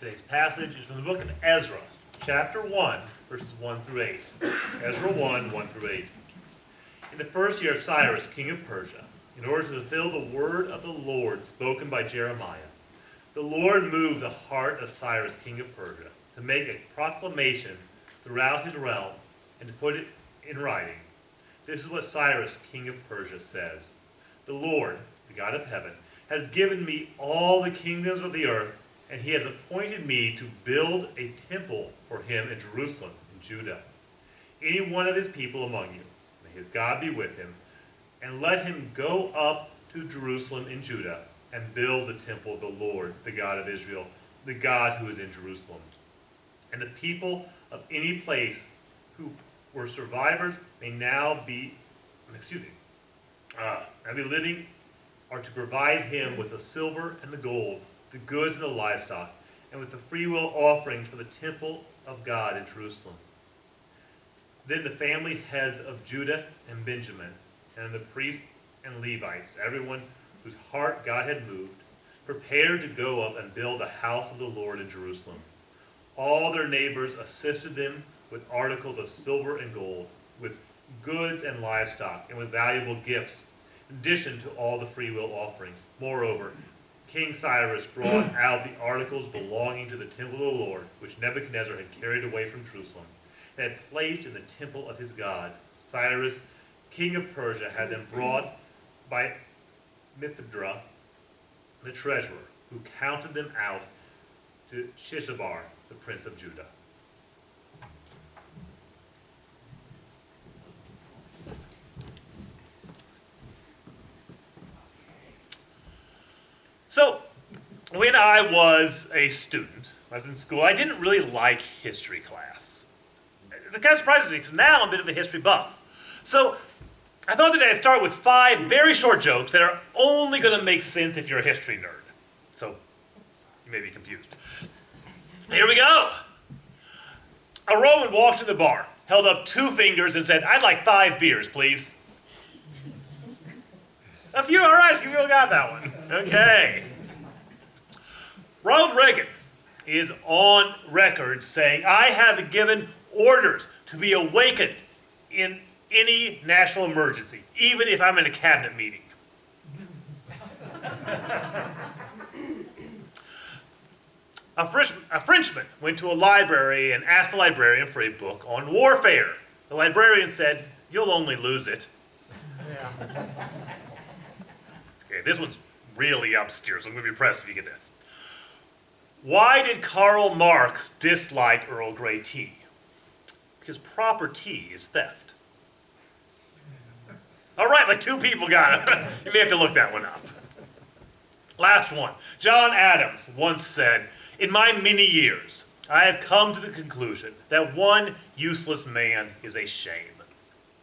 Today's passage is from the book of Ezra, chapter 1, verses 1 through 8. Ezra 1, 1 through 8. In the first year of Cyrus, king of Persia, in order to fulfill the word of the Lord spoken by Jeremiah, the Lord moved the heart of Cyrus, king of Persia, to make a proclamation throughout his realm and to put it in writing. This is what Cyrus, king of Persia, says. The Lord, the God of heaven, has given me all the kingdoms of the earth, and he has appointed me to build a temple for him in Jerusalem, in Judah. Any one of his people among you, may his God be with him, and let him go up to Jerusalem in Judah and build the temple of the Lord, the God of Israel, the God who is in Jerusalem. And the people of any place who were survivors may now be living, are to provide him with the silver and the gold, the goods and the livestock, and with the freewill offerings for the temple of God in Jerusalem. Then the family heads of Judah and Benjamin, and the priests and Levites, everyone whose heart God had moved, prepared to go up and build the house of the Lord in Jerusalem. All their neighbors assisted them with articles of silver and gold, with goods and livestock, and with valuable gifts, in addition to all the freewill offerings. Moreover, King Cyrus brought out the articles belonging to the temple of the Lord, which Nebuchadnezzar had carried away from Jerusalem, and had placed in the temple of his God. Cyrus, king of Persia, had them brought by Mithridates, the treasurer, who counted them out to Shishbazzar, the prince of Judah. So, when I was a student, I was in school, I didn't really like history class. It kind of surprises me because now I'm a bit of a history buff. So, I thought today I'd start with 5 very short jokes that are only going to make sense if you're a history nerd. So, you may be confused. Here we go. A Roman walked in the bar, held up 2 fingers and said, "I'd like 5 beers, please." A few, all right, a few people got that one. Okay. Ronald Reagan is on record saying, "I have given orders to be awakened in any national emergency, even if I'm in a cabinet meeting." A Frenchman went to a library and asked the librarian for a book on warfare. The librarian said, "You'll only lose it." Yeah. Okay, this one's really obscure, so I'm going to be impressed if you get this. Why did Karl Marx dislike Earl Grey tea? Because proper tea is theft. All right, like 2 people got it. You may have to look that one up. Last one. John Adams once said, "In my many years, I have come to the conclusion that 1 useless man is a shame.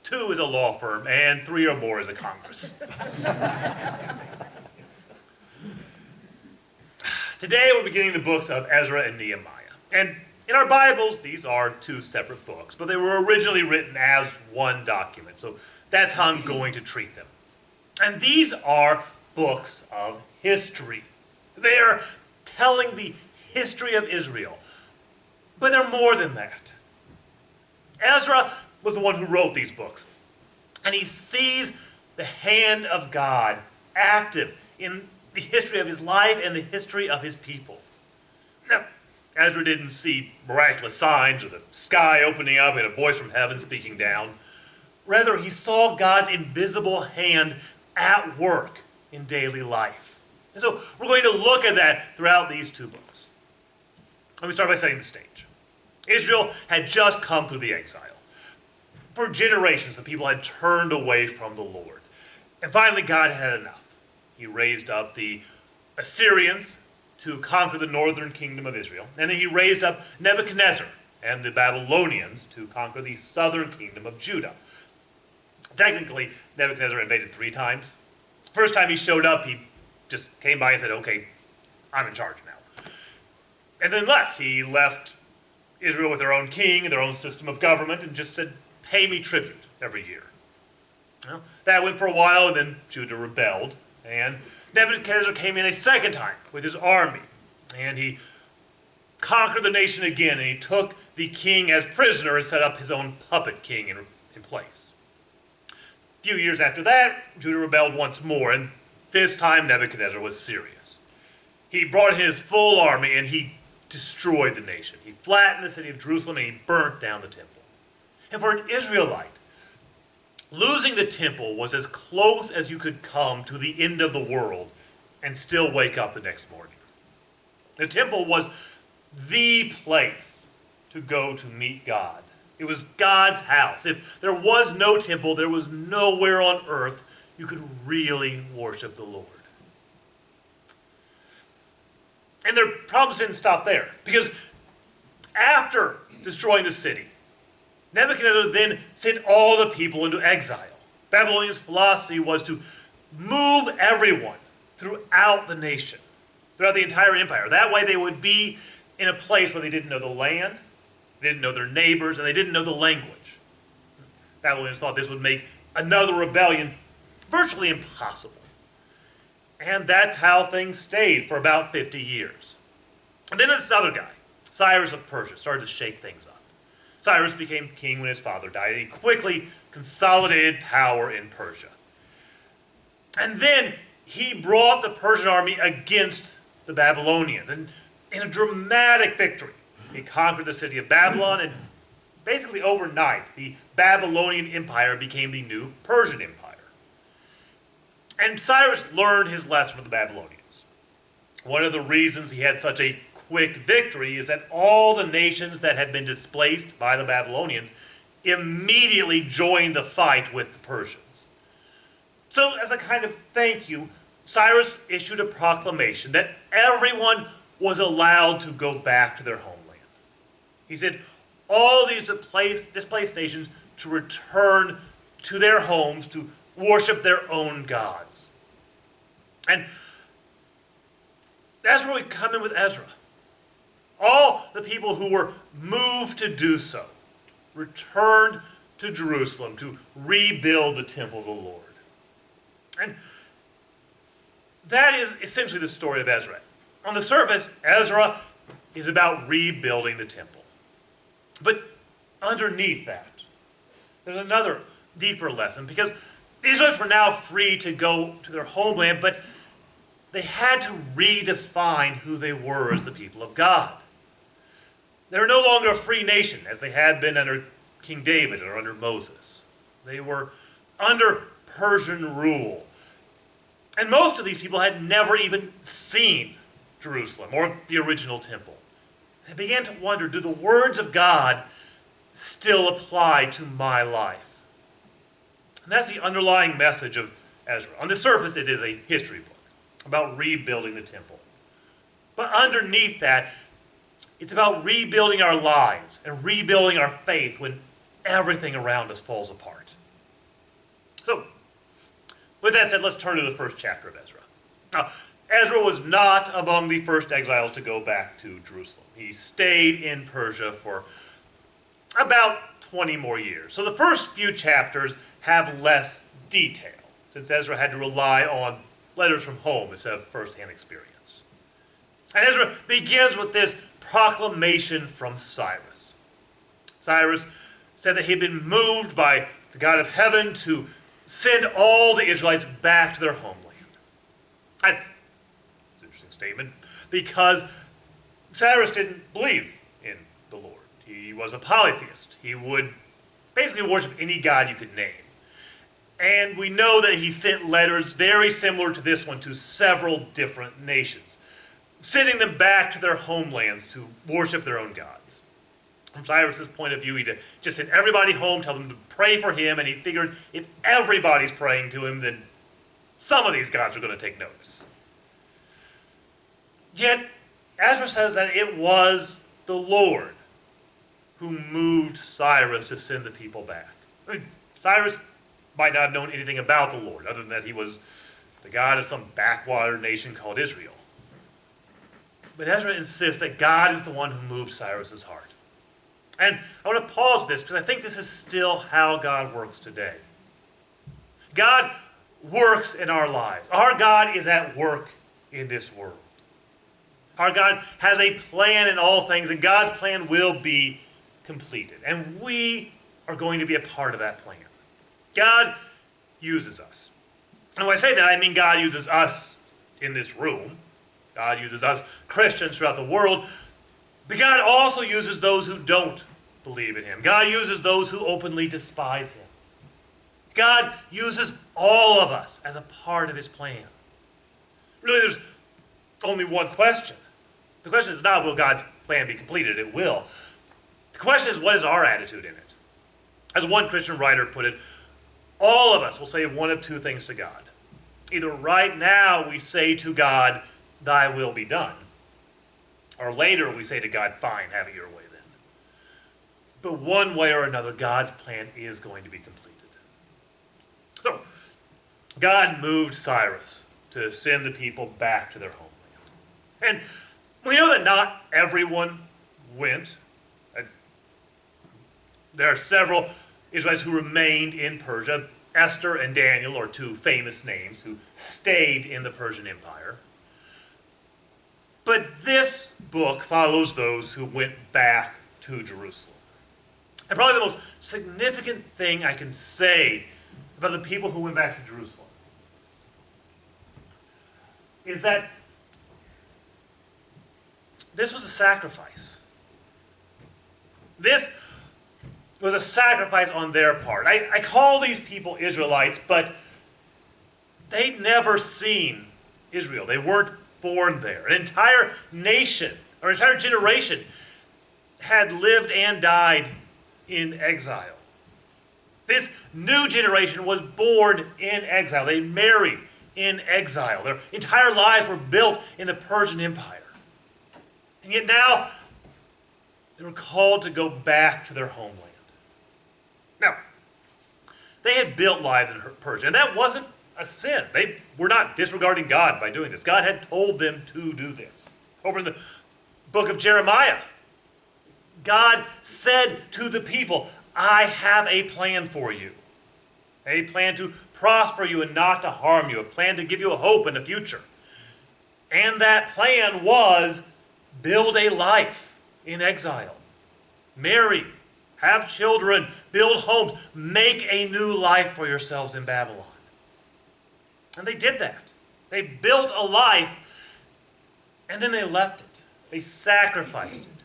2 is a law firm, and 3 or more is a Congress." Today we're beginning the books of Ezra and Nehemiah. And in our Bibles, these are 2 separate books, but they were originally written as one document. So that's how I'm going to treat them. And these are books of history. They are telling the history of Israel. But they're more than that. Ezra was the one who wrote these books. And he sees the hand of God active in the history of his life and the history of his people. Now, Ezra didn't see miraculous signs or the sky opening up and a voice from heaven speaking down. Rather, he saw God's invisible hand at work in daily life. And so we're going to look at that throughout these 2 books. Let me start by setting the stage. Israel had just come through the exile. For generations, the people had turned away from the Lord. And finally, God had enough. He raised up the Assyrians to conquer the northern kingdom of Israel. And then he raised up Nebuchadnezzar and the Babylonians to conquer the southern kingdom of Judah. Technically, Nebuchadnezzar invaded 3 times. First time he showed up, he just came by and said, "Okay, I'm in charge now." And then left. He left Israel with their own king and their own system of government and just said, "Pay me tribute every year." Well, that went for a while, and then Judah rebelled. And Nebuchadnezzar came in a second time with his army. And he conquered the nation again, and he took the king as prisoner and set up his own puppet king in place. A few years after that, Judah rebelled once more, and this time Nebuchadnezzar was serious. He brought in his full army, and he destroyed the nation. He flattened the city of Jerusalem, and he burnt down the temple. And for an Israelite, losing the temple was as close as you could come to the end of the world and still wake up the next morning. The temple was the place to go to meet God. It was God's house. If there was no temple, there was nowhere on earth you could really worship the Lord. And their problems didn't stop there, because after destroying the city, Nebuchadnezzar then sent all the people into exile. Babylonians' philosophy was to move everyone throughout the nation, throughout the entire empire. That way they would be in a place where they didn't know the land, they didn't know their neighbors, and they didn't know the language. Babylonians thought this would make another rebellion virtually impossible. And that's how things stayed for about 50 years. And then this other guy, Cyrus of Persia, started to shake things up. Cyrus became king when his father died, and he quickly consolidated power in Persia. And then he brought the Persian army against the Babylonians. And in a dramatic victory, he conquered the city of Babylon, and basically overnight, the Babylonian Empire became the new Persian Empire. And Cyrus learned his lesson from the Babylonians. One of the reasons he had such a quick victory is that all the nations that had been displaced by the Babylonians immediately joined the fight with the Persians. So as a kind of thank you, Cyrus issued a proclamation that everyone was allowed to go back to their homeland. He said all these displaced nations to return to their homes to worship their own gods. And that's where we come in with Ezra. All the people who were moved to do so returned to Jerusalem to rebuild the temple of the Lord. And that is essentially the story of Ezra. On the surface, Ezra is about rebuilding the temple. But underneath that, there's another deeper lesson, because the Israelites were now free to go to their homeland, but they had to redefine who they were as the people of God. They were no longer a free nation as they had been under King David or under Moses. They were under Persian rule. And most of these people had never even seen Jerusalem or the original temple. They began to wonder, do the words of God still apply to my life? And that's the underlying message of Ezra. On the surface, it is a history book about rebuilding the temple. But underneath that, it's about rebuilding our lives and rebuilding our faith when everything around us falls apart. So, with that said, let's turn to the first chapter of Ezra. Now, Ezra was not among the first exiles to go back to Jerusalem. He stayed in Persia for about 20 more years. So the first few chapters have less detail, since Ezra had to rely on letters from home instead of first-hand experience. And Ezra begins with this proclamation from Cyrus. Cyrus said that he had been moved by the God of heaven to send all the Israelites back to their homeland. That's an interesting statement, because Cyrus didn't believe in the Lord. He was a polytheist. He would basically worship any god you could name. And we know that he sent letters very similar to this one to several different nations, sending them back to their homelands to worship their own gods. From Cyrus's point of view, he just sent everybody home, tell them to pray for him, and he figured if everybody's praying to him, then some of these gods are going to take notice. Yet, Ezra says that it was the Lord who moved Cyrus to send the people back. I mean, Cyrus might not have known anything about the Lord, other than that he was the god of some backwater nation called Israel. But Ezra insists that God is the one who moved Cyrus's heart. And I want to pause this, because I think this is still how God works today. God works in our lives. Our God is at work in this world. Our God has a plan in all things, and God's plan will be completed. And we are going to be a part of that plan. God uses us. And when I say that, I mean God uses us in this room. God uses us Christians throughout the world. But God also uses those who don't believe in him. God uses those who openly despise him. God uses all of us as a part of his plan. Really, there's only one question. The question is not, will God's plan be completed? It will. The question is, what is our attitude in it? As one Christian writer put it, all of us will say one of two things to God. Either right now we say to God, thy will be done. Or later we say to God, fine, have it your way then. But one way or another, God's plan is going to be completed. So, God moved Cyrus to send the people back to their homeland. And we know that not everyone went. There are several Israelites who remained in Persia. Esther and Daniel are two famous names who stayed in the Persian Empire. But this book follows those who went back to Jerusalem. And probably the most significant thing I can say about the people who went back to Jerusalem is that this was a sacrifice. This was a sacrifice on their part. I call these people Israelites, but they'd never seen Israel. They weren't born there. An entire nation, or an entire generation, had lived and died in exile. This new generation was born in exile. They married in exile. Their entire lives were built in the Persian Empire. And yet now, they were called to go back to their homeland. Now, they had built lives in Persia, and that wasn't a sin. They were not disregarding God by doing this. God had told them to do this. Over in the book of Jeremiah, God said to the people, I have a plan for you. A plan to prosper you and not to harm you. A plan to give you a hope in the future. And that plan was build a life in exile. Marry. Have children, build homes, make a new life for yourselves in Babylon. And they did that. They built a life, and then they left it. They sacrificed it.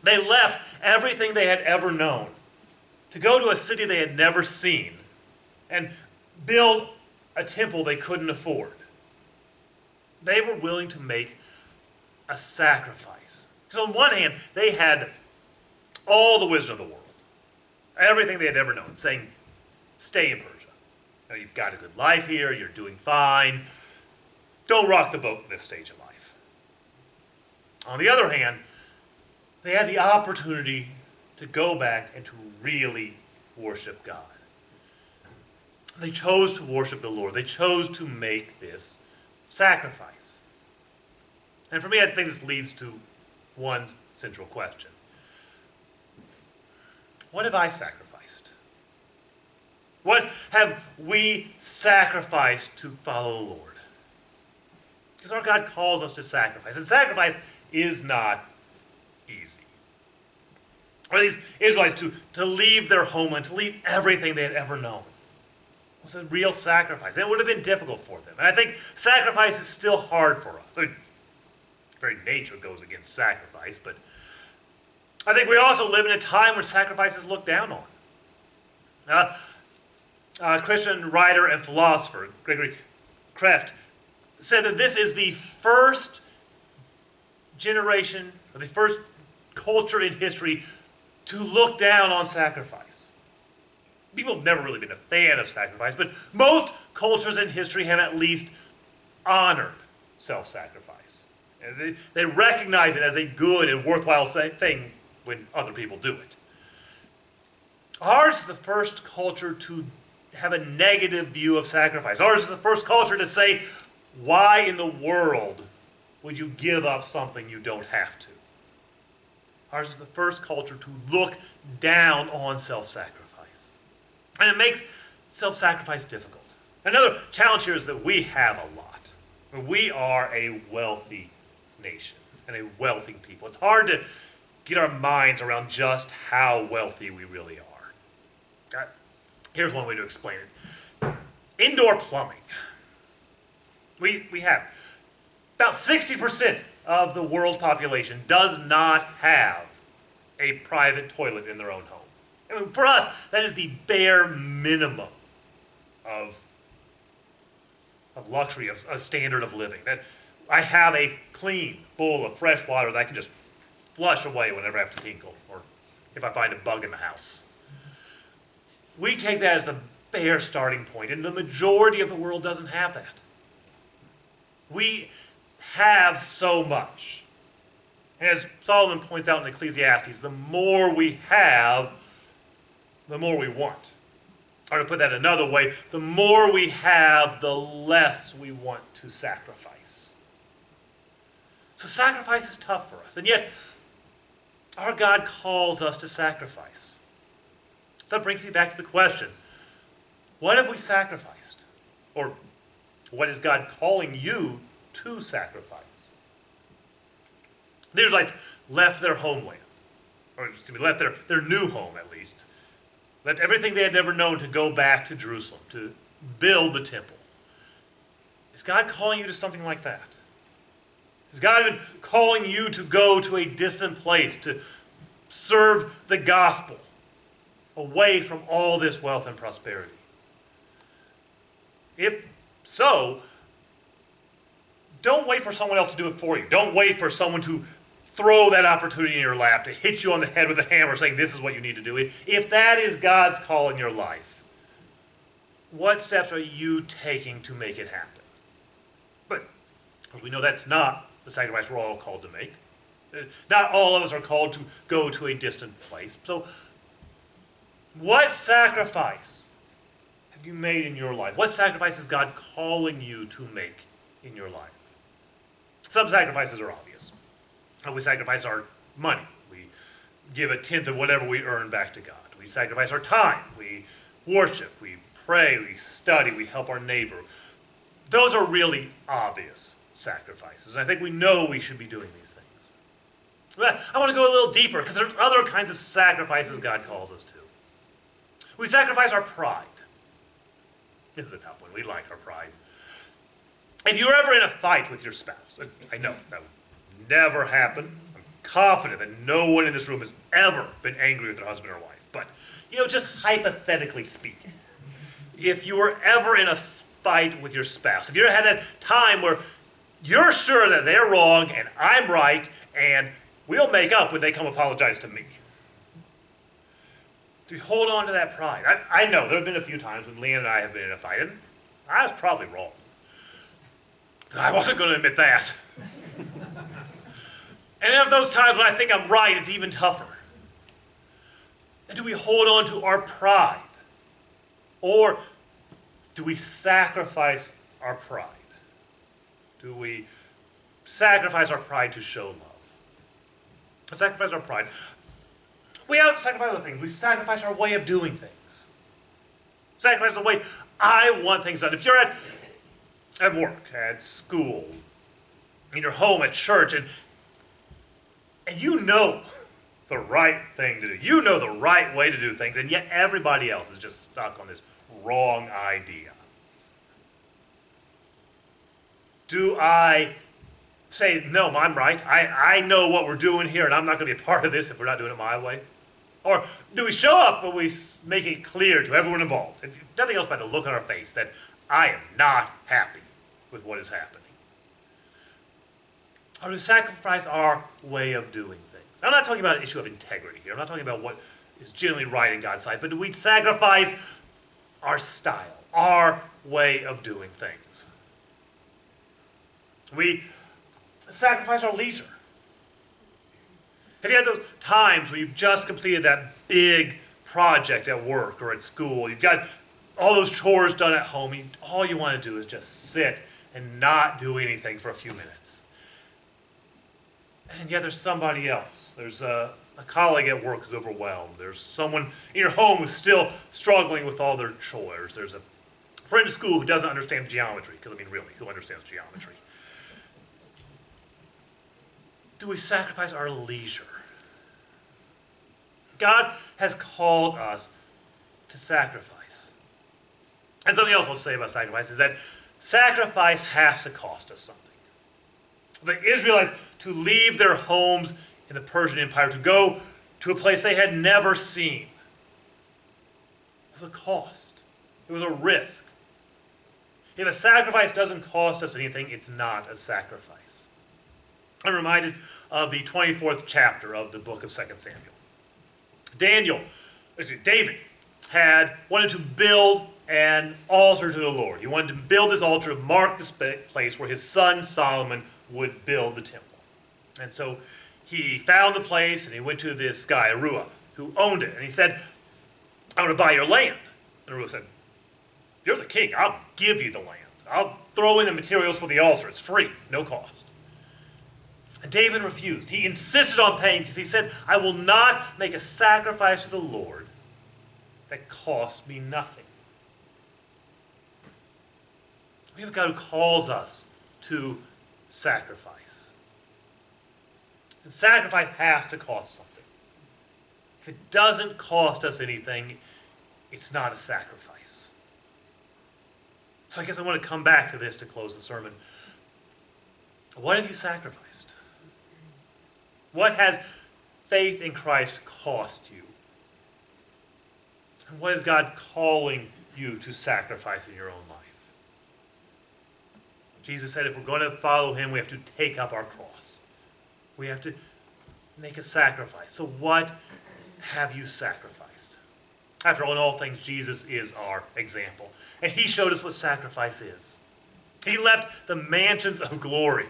They left everything they had ever known to go to a city they had never seen and build a temple they couldn't afford. They were willing to make a sacrifice. Because on one hand, they had all the wisdom of the world. Everything they had ever known, saying, stay in Persia. Now, you've got a good life here, you're doing fine. Don't rock the boat in this stage of life. On the other hand, they had the opportunity to go back and to really worship God. They chose to worship the Lord. They chose to make this sacrifice. And for me, I think this leads to one central question. What have I sacrificed? What have we sacrificed to follow the Lord? Because our God calls us to sacrifice. And sacrifice is not easy. For these Israelites to leave their homeland, to leave everything they had ever known, was a real sacrifice. And it would have been difficult for them. And I think sacrifice is still hard for us. I mean, very nature goes against sacrifice, but I think we also live in a time when sacrifice is looked down on. Christian writer and philosopher Gregory Kreft said that this is the first generation, or the first culture in history to look down on sacrifice. People have never really been a fan of sacrifice, but most cultures in history have at least honored self-sacrifice. They recognize it as a good and worthwhile thing when other people do it. Ours is the first culture to have a negative view of sacrifice. Ours is the first culture to say, why in the world would you give up something you don't have to? Ours is the first culture to look down on self-sacrifice. And it makes self-sacrifice difficult. Another challenge here is that we have a lot. We are a wealthy nation. and a wealthy people. It's hard to get our minds around just how wealthy we really are. Here's one way to explain it. Indoor plumbing. We have about 60% of the world's population does not have a private toilet in their own home. I mean, for us, that is the bare minimum of luxury, of a standard of living. That I have a clean bowl of fresh water that I can just flush away whenever I have to tinkle, or if I find a bug in the house. We take that as the bare starting point, and the majority of the world doesn't have that. We have so much. And as Solomon points out in Ecclesiastes, the more we have, the more we want. Or to put that another way, the more we have, the less we want to sacrifice. So sacrifice is tough for us. And yet, our God calls us to sacrifice. So that brings me back to the question, what have we sacrificed? Or what is God calling you to sacrifice? The Israelites left their homeland, or excuse me, left their new home at least. Left everything they had never known to go back to Jerusalem, to build the temple. Is God calling you to something like that? Is God even calling you to go to a distant place, to serve the gospel, away from all this wealth and prosperity? If so, don't wait for someone else to do it for you. Don't wait for someone to throw that opportunity in your lap, to hit you on the head with a hammer saying this is what you need to do. If that is God's call in your life, what steps are you taking to make it happen? But, of course, we know that's not the sacrifice we're all called to make. Not all of us are called to go to a distant place. So, what sacrifice have you made in your life? What sacrifice is God calling you to make in your life? Some sacrifices are obvious. We sacrifice our money. We give a tenth of whatever we earn back to God. We sacrifice our time. We worship. We pray. We study. We help our neighbor. Those are really obvious sacrifices. And I think we know we should be doing these things. But I want to go a little deeper because there's other kinds of sacrifices God calls us to. We sacrifice our pride. This is a tough one. We like our pride. If you're ever in a fight with your spouse, I know that would never happen. I'm confident that no one in this room has ever been angry with their husband or wife. But, just hypothetically speaking, if you were ever in a fight with your spouse, if you ever had that time where you're sure that they're wrong and I'm right, and we'll make up when they come apologize to me. Do you hold on to that pride? I know there have been a few times when Leanne and I have been in a fight, and I was probably wrong. I wasn't going to admit that. And of those times when I think I'm right, it's even tougher. And do we hold on to our pride? Or do we sacrifice our pride? Do we sacrifice our pride to show love? Sacrifice our pride. We don't sacrifice other things. We sacrifice our way of doing things. Sacrifice the way I want things done. If you're at work, at school, in your home, at church, and you know the right thing to do. You know the right way to do things, and yet everybody else is just stuck on this wrong idea. Do I say, no, I'm right. I know what we're doing here, and I'm not going to be a part of this if we're not doing it my way? Or do we show up but we make it clear to everyone involved, if nothing else by the look on our face, that I am not happy with what is happening? Or do we sacrifice our way of doing things? I'm not talking about an issue of integrity here. I'm not talking about what is generally right in God's sight, but do we sacrifice our style, our way of doing things? We sacrifice our leisure. Have you had those times when you've just completed that big project at work or at school? You've got all those chores done at home. All you want to do is just sit and not do anything for a few minutes. And yet there's somebody else. There's a colleague at work who's overwhelmed. There's someone in your home who's still struggling with all their chores. There's a friend at school who doesn't understand geometry. Because, really, who understands geometry? do we sacrifice our leisure? God has called us to sacrifice. And something else I'll say about sacrifice is that sacrifice has to cost us something. The Israelites, to leave their homes in the Persian Empire, to go to a place they had never seen, it was a cost. It was a risk. If a sacrifice doesn't cost us anything, it's not a sacrifice. I'm reminded of the 24th chapter of the book of 2 Samuel. David had wanted to build an altar to the Lord. He wanted to build this altar to mark the place where his son Solomon would build the temple. And so he found the place, and he went to this guy, Arua, who owned it. And he said, I want to buy your land. And Arua said, you're the king. I'll give you the land. I'll throw in the materials for the altar. It's free, no cost. And David refused. He insisted on paying because he said, I will not make a sacrifice to the Lord that costs me nothing. We have a God who calls us to sacrifice. And sacrifice has to cost something. If it doesn't cost us anything, it's not a sacrifice. So I guess I want to come back to this to close the sermon. What have you sacrificed? What has faith in Christ cost you? And what is God calling you to sacrifice in your own life? Jesus said if we're going to follow him, we have to take up our cross. We have to make a sacrifice. So what have you sacrificed? After all, in all things, Jesus is our example. And he showed us what sacrifice is. He left the mansions of glory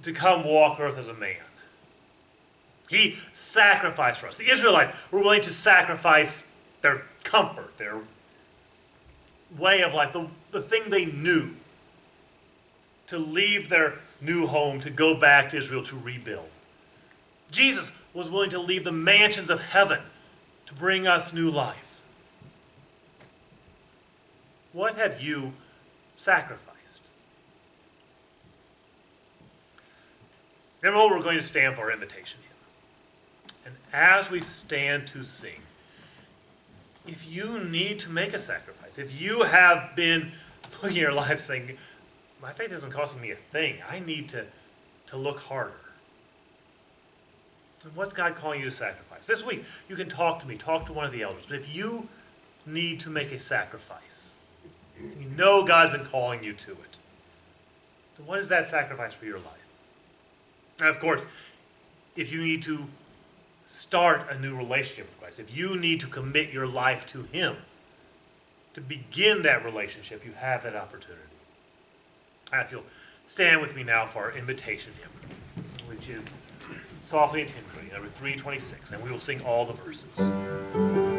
to come walk earth as a man. He sacrificed for us. The Israelites were willing to sacrifice their comfort, their way of life, the thing they knew, to leave their new home, to go back to Israel to rebuild. Jesus was willing to leave the mansions of heaven to bring us new life. What have you sacrificed? In a moment, we're going to stand for our invitation hymn. And as we stand to sing, if you need to make a sacrifice, if you have been looking at your life saying, my faith isn't costing me a thing, I need to look harder. And what's God calling you to sacrifice? This week, you can talk to me, talk to one of the elders. But if you need to make a sacrifice, you know God's been calling you to it, then what is that sacrifice for your life? And of course, if you need to start a new relationship with Christ, if you need to commit your life to him, to begin that relationship, you have that opportunity. I ask you'll stand with me now for our invitation hymn, which is Softly and Tenderly, number 326, and we will sing all the verses.